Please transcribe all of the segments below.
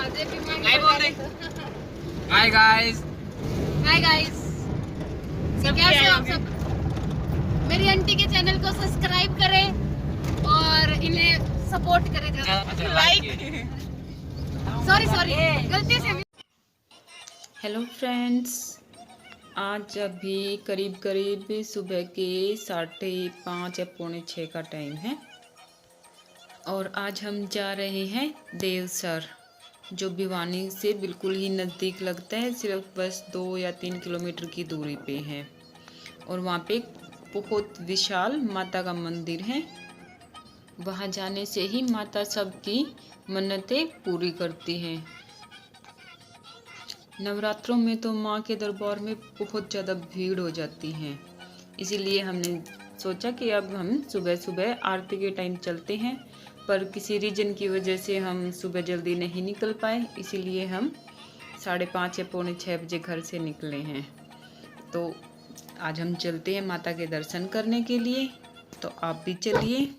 Hi guys. Hi guys, कैसे हो आप सब? मेरी आंटी के चैनल को सब्सक्राइब करें और इन्हें सपोर्ट करें। लाइक सॉरी गलती से। हेलो फ्रेंड्स, आज अभी करीब करीब सुबह के 5:30 या पौने 6 का टाइम है और आज हम जा रहे हैं देवसर, जो भिवानी से बिल्कुल ही नज़दीक लगता है। सिर्फ बस 2 या 3 किलोमीटर की दूरी पे है और वहाँ पे बहुत विशाल माता का मंदिर है। वहाँ जाने से ही माता सबकी मन्नतें पूरी करती हैं। नवरात्रों में तो माँ के दरबार में बहुत ज़्यादा भीड़ हो जाती है, इसीलिए हमने सोचा कि अब हम सुबह सुबह आरती के टाइम चलते हैं, पर किसी रीजन की वजह से हम सुबह जल्दी नहीं निकल पाए, इसीलिए हम 5:30 या पौने 6 बजे घर से निकले हैं। तो आज हम चलते हैं माता के दर्शन करने के लिए, तो आप भी चलिए।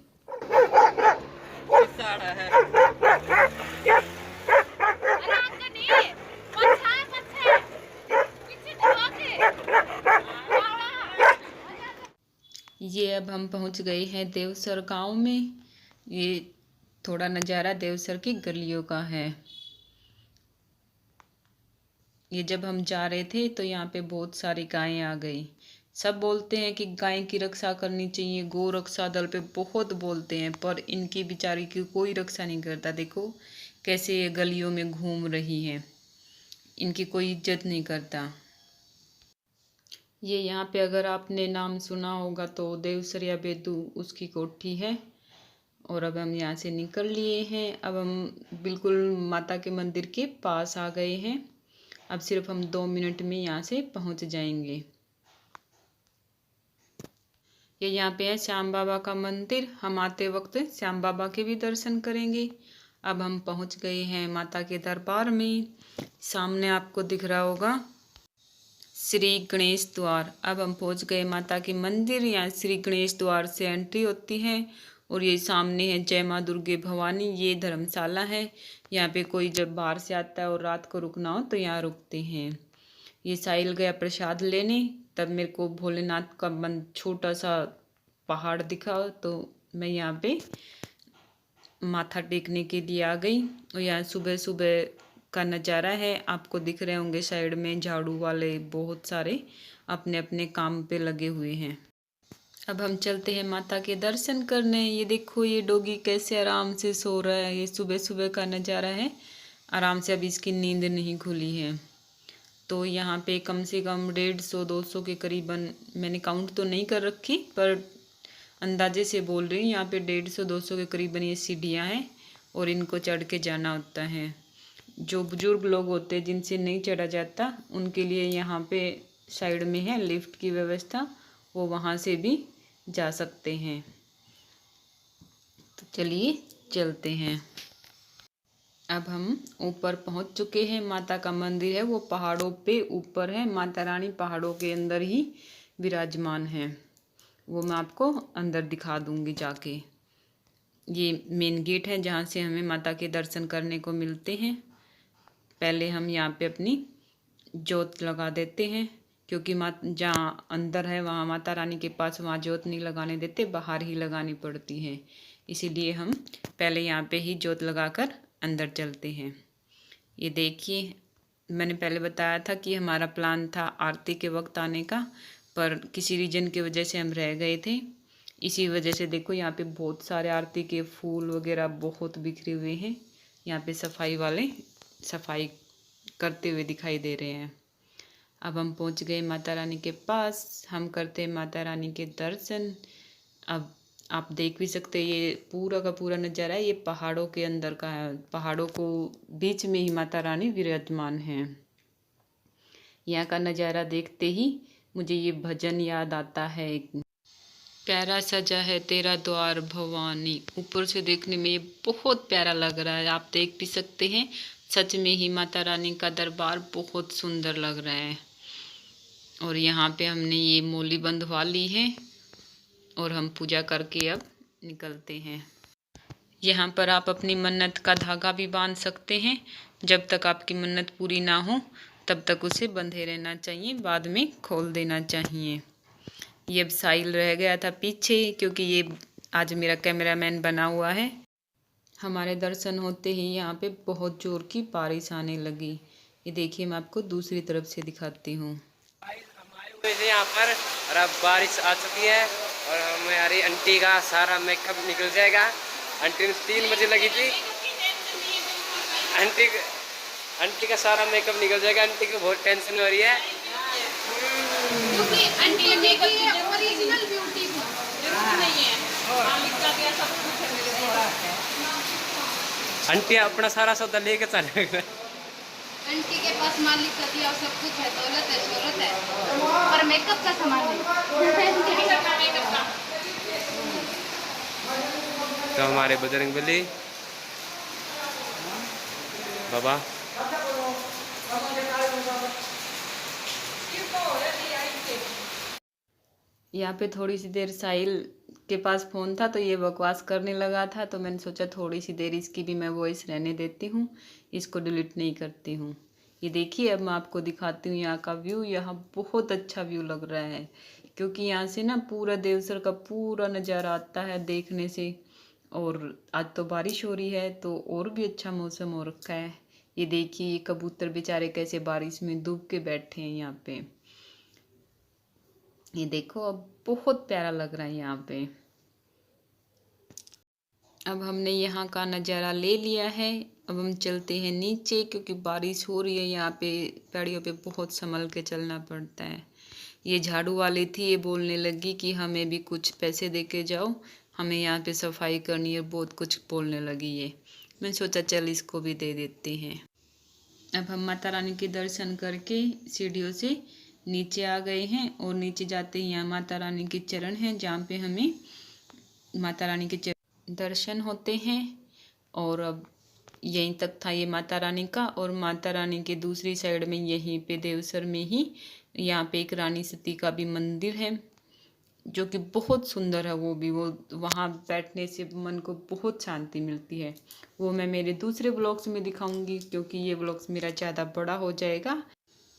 ये अब हम पहुंच गए हैं देवसर गांव में। ये थोड़ा नज़ारा देवसर की गलियों का है। ये जब हम जा रहे थे तो यहाँ पे बहुत सारी गायें आ गई। सब बोलते हैं कि गाय की रक्षा करनी चाहिए, गौ रक्षा दल पे बहुत बोलते हैं, पर इनकी बेचारी की कोई रक्षा नहीं करता। देखो कैसे ये गलियों में घूम रही हैं, इनकी कोई इज्जत नहीं करता। ये यहाँ पे अगर आपने नाम सुना होगा तो देवसर या बेदू उसकी कोठी है। और अब हम यहाँ से निकल लिए हैं। अब हम बिल्कुल माता के मंदिर के पास आ गए हैं। अब सिर्फ हम 2 मिनट में यहाँ से पहुँच जाएंगे। ये यहाँ पे है श्याम बाबा का मंदिर। हम आते वक्त श्याम बाबा के भी दर्शन करेंगे। अब हम पहुँच गए हैं माता के दरबार में। सामने आपको दिख रहा होगा श्री गणेश द्वार। अब हम पहुंच गए माता के मंदिर। यहाँ श्री गणेश द्वार से एंट्री होती है और ये सामने है जय माँ दुर्गे भवानी। ये धर्मशाला है। यहाँ पे कोई जब बाहर से आता है और रात को रुकना हो तो यहाँ रुकते हैं। ये साहिल गया प्रसाद लेने, तब मेरे को भोलेनाथ का छोटा सा पहाड़ दिखा, तो मैं यहाँ पे माथा टेकने के लिए आ गई। और यहाँ सुबह सुबह का नज़ारा है। आपको दिख रहे होंगे साइड में झाड़ू वाले बहुत सारे अपने अपने काम पे लगे हुए हैं। अब हम चलते हैं माता के दर्शन करने। ये देखो ये डॉगी कैसे आराम से सो रहा है। ये सुबह सुबह का नज़ारा है। आराम से अभी इसकी नींद नहीं खुली है। तो यहाँ पे कम से कम 150-200 के करीबन, मैंने काउंट तो नहीं कर रखी पर अंदाजे से बोल रही हूँ, यहाँ पे 150-200 के करीबन ये सीढ़ियाँ हैं और इनको चढ़ के जाना होता है। जो बुजुर्ग लोग होते हैं जिनसे नहीं चढ़ा जाता, उनके लिए यहाँ पे साइड में है लिफ्ट की व्यवस्था, वो वहाँ से भी जा सकते हैं। तो चलिए चलते हैं। अब हम ऊपर पहुँच चुके हैं। माता का मंदिर है वो पहाड़ों पे ऊपर है। माता रानी पहाड़ों के अंदर ही विराजमान है। वो मैं आपको अंदर दिखा दूँगी जाके। ये मेन गेट है जहाँ से हमें माता के दर्शन करने को मिलते हैं। पहले हम यहाँ पे अपनी जोत लगा देते हैं, क्योंकि जहाँ अंदर है वहाँ माता रानी के पास वहाँ जोत नहीं लगाने देते, बाहर ही लगानी पड़ती है। इसीलिए हम पहले यहाँ पे ही जोत लगाकर अंदर चलते हैं। ये देखिए, मैंने पहले बताया था कि हमारा प्लान था आरती के वक्त आने का, पर किसी रीजन की वजह से हम रह गए थे। इसी वजह से देखो यहाँ पे बहुत सारे आरती के फूल वगैरह बहुत बिखरे हुए हैं। यहाँ पे सफाई वाले सफाई करते हुए दिखाई दे रहे हैं। अब हम पहुंच गए माता रानी के पास। हम करते हैं माता रानी के दर्शन। अब आप देख भी सकते हैं ये पूरा का पूरा नज़ारा है। ये पहाड़ों के अंदर का है। पहाड़ों को बीच में ही माता रानी विराजमान है। यहाँ का नज़ारा देखते ही मुझे ये भजन याद आता है। प्यारा सजा है तेरा द्वार भवानी। ऊपर से देखने में ये बहुत प्यारा लग रहा है। आप देख भी सकते हैं, सच में ही माता रानी का दरबार बहुत सुंदर लग रहा है। और यहाँ पे हमने ये मौली बंधवा ली है और हम पूजा करके अब निकलते हैं। यहाँ पर आप अपनी मन्नत का धागा भी बांध सकते हैं। जब तक आपकी मन्नत पूरी ना हो तब तक उसे बंधे रहना चाहिए, बाद में खोल देना चाहिए। ये अब साहिल रह गया था पीछे, क्योंकि ये आज मेरा कैमरामैन बना हुआ है। हमारे दर्शन होते ही यहाँ पे बहुत ज़ोर की बारिश आने लगी। ये देखिए, मैं आपको दूसरी तरफ से दिखाती हूँ। यहाँ पर और अब बारिश आ चुकी है और हमारी आंटी का सारा मेकअप निकल जाएगा। आंटी ने 3 बजे लगी थी, आंटी का सारा मेकअप निकल जाएगा। आंटी को बहुत टेंशन हो रही है क्योंकि आंटी मेकअप की ओरिजिनल ब्यूटी नहीं है। आंटी अपना सारा सौदा लेके चलेगा। आंटी के पास मालिक का दिया सब कुछ है, दौलत है, शोहरत है, पर मेकअप का सामान नहीं। तो हमारे बजरंगबली बाबा यहाँ पे थोड़ी सी देर साहिल के पास फ़ोन था तो ये बकवास करने लगा था, तो मैंने सोचा थोड़ी सी देर इसकी भी मैं वॉइस रहने देती हूँ, इसको डिलीट नहीं करती हूँ। ये देखिए, अब मैं आपको दिखाती हूँ यहाँ का व्यू। यहाँ बहुत अच्छा व्यू लग रहा है, क्योंकि यहाँ से ना पूरा देवसर का पूरा नज़ारा आता है देखने से। और आज तो बारिश हो रही है तो और भी अच्छा मौसम हो रखा है। ये देखिए, ये कबूतर बेचारे कैसे बारिश में डूब के बैठे हैं यहाँ पे। ये देखो, अब बहुत प्यारा लग रहा है यहाँ पे। अब हमने यहाँ का नज़ारा ले लिया है। अब हम चलते हैं नीचे, क्योंकि बारिश हो रही है यहाँ पे। पेड़ियों पे बहुत संभल के चलना पड़ता है। ये झाड़ू वाली थी, ये बोलने लगी कि हमें भी कुछ पैसे दे के जाओ, हमें यहाँ पे सफाई करनी है, बहुत कुछ बोलने लगी ये। मैंने सोचा चल इसको भी दे देते हैं। अब हम माता रानी के दर्शन करके सीढ़ियों से नीचे आ गए हैं, और नीचे जाते ही यहाँ माता रानी के चरण हैं, जहाँ पे हमें माता रानी के दर्शन होते हैं। और अब यहीं तक था ये माता रानी का, और माता रानी के दूसरी साइड में यहीं पे देवसर में ही यहाँ पे एक रानी सती का भी मंदिर है, जो कि बहुत सुंदर है। वो वहाँ बैठने से मन को बहुत शांति मिलती है। वो मैं मेरे दूसरे ब्लॉग्स में दिखाऊंगी, क्योंकि ये ब्लॉग्स मेरा ज़्यादा बड़ा हो जाएगा,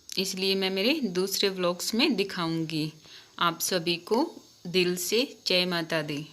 इसलिए मैं मेरे दूसरे व्लॉग्स में दिखाऊंगी। आप सभी को दिल से जय माता दी।